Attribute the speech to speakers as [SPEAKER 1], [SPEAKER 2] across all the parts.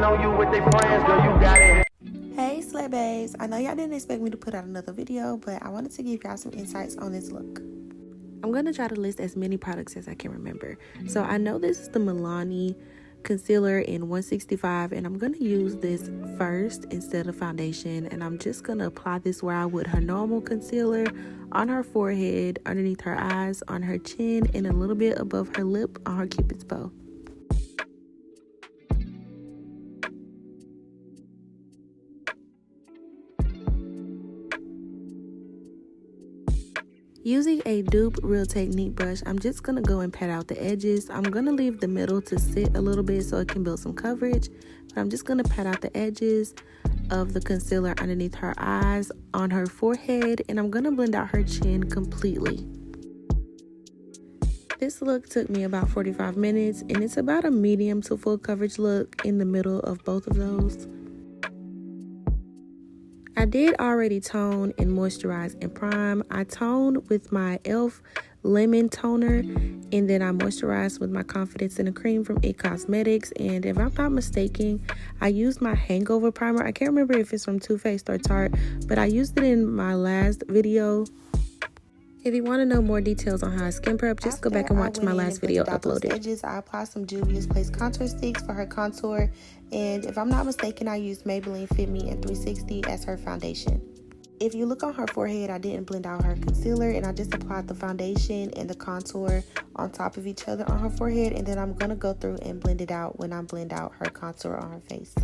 [SPEAKER 1] on you with their friends, girl, you got it.
[SPEAKER 2] Hey Slay Babes, I know y'all didn't expect me to put out another video, but I wanted to give y'all some insights on this look. I'm going to try to list as many products as I can remember. So I know this is the Milani concealer in 165, and I'm going to use this first instead of foundation, and I'm just going to apply this where I would her normal concealer, on her forehead, underneath her eyes, on her chin, and a little bit above her lip on her cupid's bow. Using a dupe Real Technique brush, I'm just going to go and pat out the edges. I'm going to leave the middle to sit a little bit so it can build some coverage. But I'm just going to pat out the edges of the concealer underneath her eyes, on her forehead, and I'm going to blend out her chin completely. This look took me about 45 minutes, and it's about a medium to full coverage look in the middle of both of those. I did already tone and moisturize and prime. I toned with my e.l.f. lemon toner, and then I moisturized with my Confidence in a Cream from IT Cosmetics. And if I'm not mistaken, I used my hangover primer. I can't remember if it's from Too Faced or Tarte, but I used it in my last video. If you want to know more details on how I skin prep, just go back and watch my last video uploaded. Edges, I applied some Juvia's Place contour sticks for her contour, and if I'm not mistaken, I used Maybelline Fit Me in 360 as her foundation. If you look on her forehead, I didn't blend out her concealer, and I just applied the foundation and the contour on top of each other on her forehead, and then I'm going to go through and blend it out when I blend out her contour on her face.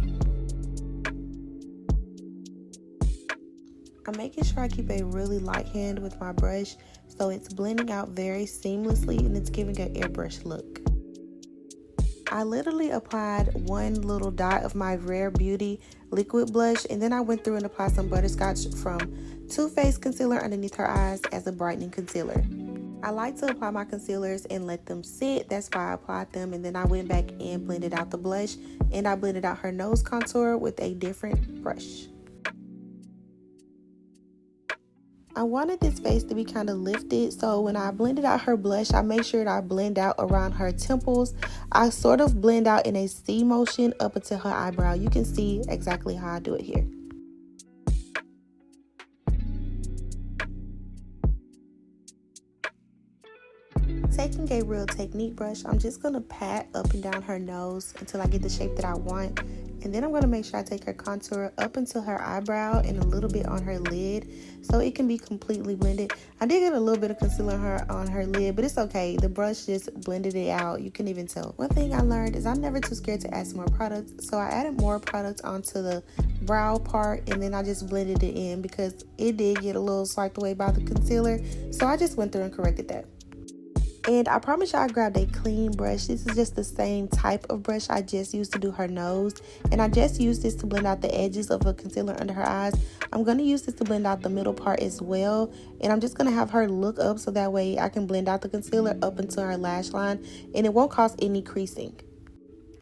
[SPEAKER 2] I'm making sure I keep a really light hand with my brush so it's blending out very seamlessly and it's giving an airbrush look. I literally applied one little dot of my Rare Beauty liquid blush, and then I went through and applied some Butterscotch from Too Faced concealer underneath her eyes as a brightening concealer. I like to apply my concealers and let them sit. That's why I applied them, and then I went back and blended out the blush, and I blended out her nose contour with a different brush. I wanted this face to be kind of lifted, so when I blended out her blush, I made sure that I blend out around her temples. I sort of blend out in a C motion up until her eyebrow. You can see exactly how I do it here. Taking a Real Technique brush, I'm just going to pat up and down her nose until I get the shape that I want. And then I'm going to make sure I take her contour up until her eyebrow and a little bit on her lid so it can be completely blended. I did get a little bit of concealer on her lid, but it's okay. The brush just blended it out. You can even tell. One thing I learned is I'm never too scared to add some more products. So I added more products onto the brow part, and then I just blended it in because it did get a little swiped away by the concealer. So I just went through and corrected that. And I promise y'all I grabbed a clean brush. This is just the same type of brush I just used to do her nose. And I just used this to blend out the edges of a concealer under her eyes. I'm going to use this to blend out the middle part as well. And I'm just going to have her look up so that way I can blend out the concealer up until her lash line. And it won't cause any creasing.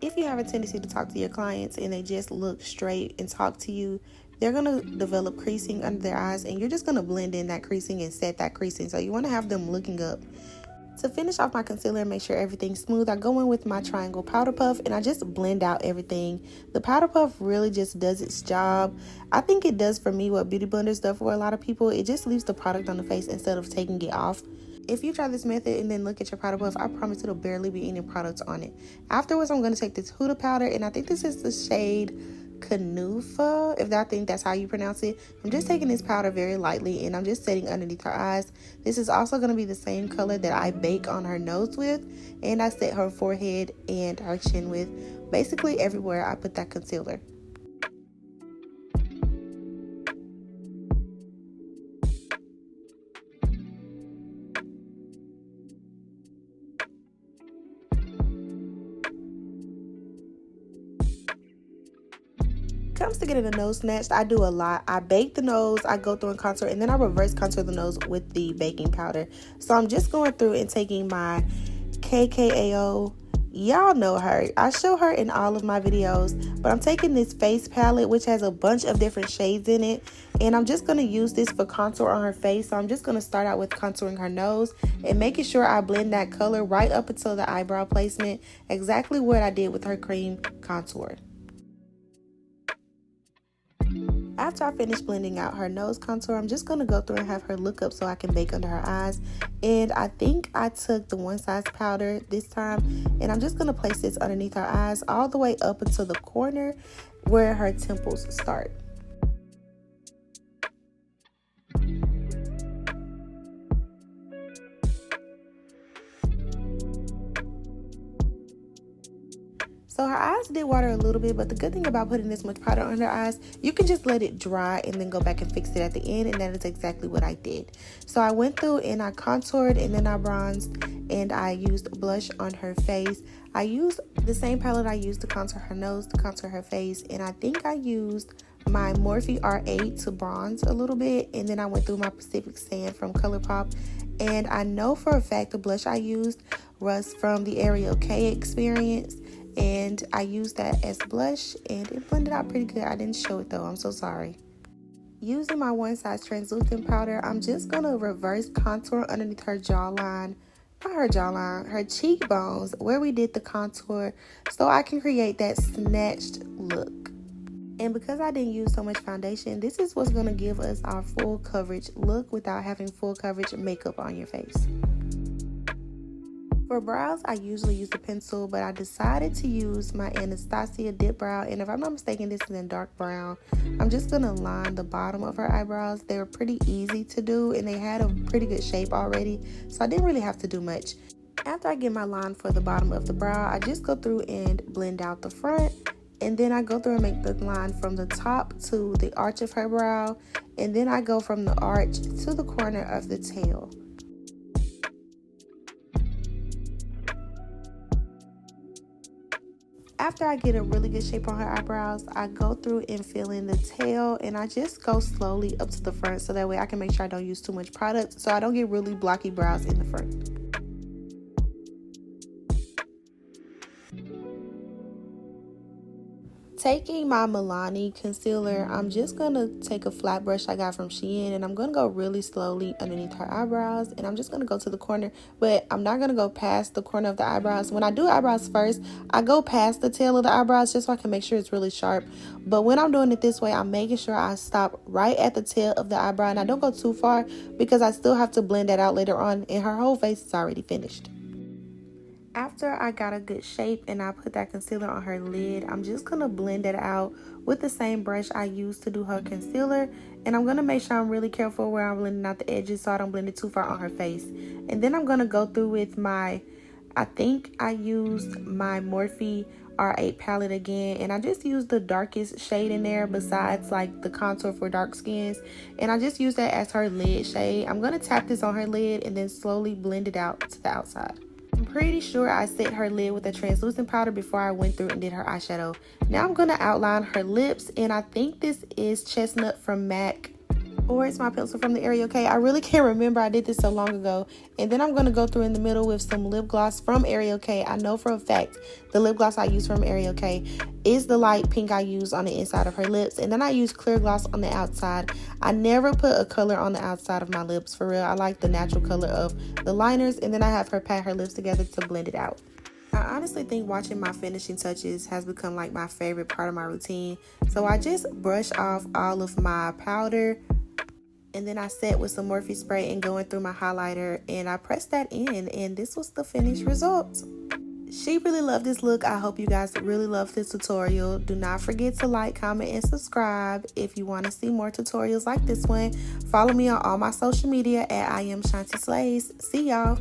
[SPEAKER 2] If you have a tendency to talk to your clients and they just look straight and talk to you, they're going to develop creasing under their eyes. And you're just going to blend in that creasing and set that creasing. So you want to have them looking up. To finish off my concealer and make sure everything's smooth, I go in with my triangle powder puff and I just blend out everything. The powder puff really just does its job. I think it does for me what beauty blenders do for a lot of people. It just leaves the product on the face instead of taking it off. If you try this method and then look at your powder puff, I promise it'll barely be any products on it. Afterwards, I'm going to take this Huda powder, and I think this is the shade Canufa, if I think that's how you pronounce it. I'm just taking this powder very lightly and I'm just setting underneath her eyes. This is also going to be the same color that I bake on her nose with, and I set her forehead and her chin with. Basically everywhere I put that concealer. Comes to getting a nose snatched, I do a lot. I bake the nose, I go through and contour, and then I reverse contour the nose with the baking powder. So I'm just going through and taking my KKAO. Y'all know her. I show her in all of my videos, but I'm taking this face palette, which has a bunch of different shades in it, and I'm just going to use this for contour on her face. So I'm just going to start out with contouring her nose and making sure I blend that color right up until the eyebrow placement, exactly what I did with her cream contour. After I finish blending out her nose contour, I'm just going to go through and have her look up so I can bake under her eyes. And I think I took the one size powder this time, and I'm just going to place this underneath her eyes all the way up until the corner where her temples start. So her eyes did water a little bit, but the good thing about putting this much powder on her eyes, you can just let it dry and then go back and fix it at the end, and that is exactly what I did. So I went through and I contoured and then I bronzed, and I used blush on her face. I used the same palette I used to contour her nose, to contour her face, and I think I used my Morphe R8 to bronze a little bit, and then I went through my Pacific Sand from ColourPop. And I know for a fact the blush I used was from the Ariel K experience, and I used that as blush, and it blended out pretty good. I didn't show it though, I'm so sorry. Using my one size translucent powder, I'm just gonna reverse contour underneath her jawline, not her jawline, her cheekbones, where we did the contour, so I can create that snatched look. And because I didn't use so much foundation, this is what's gonna give us our full coverage look without having full coverage makeup on your face. For brows, I usually use a pencil, but I decided to use my Anastasia dip brow, and if I'm not mistaken, this is in dark brown. I'm just going to line the bottom of her eyebrows. They were pretty easy to do, and they had a pretty good shape already, so I didn't really have to do much. After I get my line for the bottom of the brow, I just go through and blend out the front, and then I go through and make the line from the top to the arch of her brow, and then I go from the arch to the corner of the tail. After I get a really good shape on her eyebrows, I go through and fill in the tail, and I just go slowly up to the front so that way I can make sure I don't use too much product so I don't get really blocky brows in the front. Taking my Milani concealer, I'm just going to take a flat brush I got from Shein, and I'm going to go really slowly underneath her eyebrows, and I'm just going to go to the corner, but I'm not going to go past the corner of the eyebrows. When I do eyebrows first, I go past the tail of the eyebrows just so I can make sure it's really sharp, but when I'm doing it this way, I'm making sure I stop right at the tail of the eyebrow, and I don't go too far because I still have to blend that out later on, and her whole face is already finished. After I got a good shape and I put that concealer on her lid, I'm just going to blend it out with the same brush I used to do her concealer. And I'm going to make sure I'm really careful where I'm blending out the edges so I don't blend it too far on her face. And then I'm going to go through with my, I think I used my Morphe R8 palette again. And I just used the darkest shade in there besides like the contour for dark skins. And I just used that as her lid shade. I'm going to tap this on her lid and then slowly blend it out to the outside. I'm pretty sure I set her lid with a translucent powder before I went through and did her eyeshadow. Now I'm going to outline her lips, and I think this is Chestnut from MAC, or it's my pencil from the Ariel K. I really can't remember, I did this so long ago. And then I'm going to go through in the middle with some lip gloss from Ariel K. I know for a fact the lip gloss I use from Ariel K is the light pink I use on the inside of her lips, and then I use clear gloss on the outside. I never put a color on the outside of my lips, for real. I like the natural color of the liners, and then I have her pat her lips together to blend it out. I honestly think watching my finishing touches has become like my favorite part of my routine. So I just brush off all of my powder, and then I set with some Morphe spray and going through my highlighter, and I pressed that in, and this was the finished result. She really loved this look. I hope you guys really love this tutorial. Do not forget to like, comment, and subscribe if you want to see more tutorials like this one. Follow me on all my social media at I am Shanti Slays. See y'all.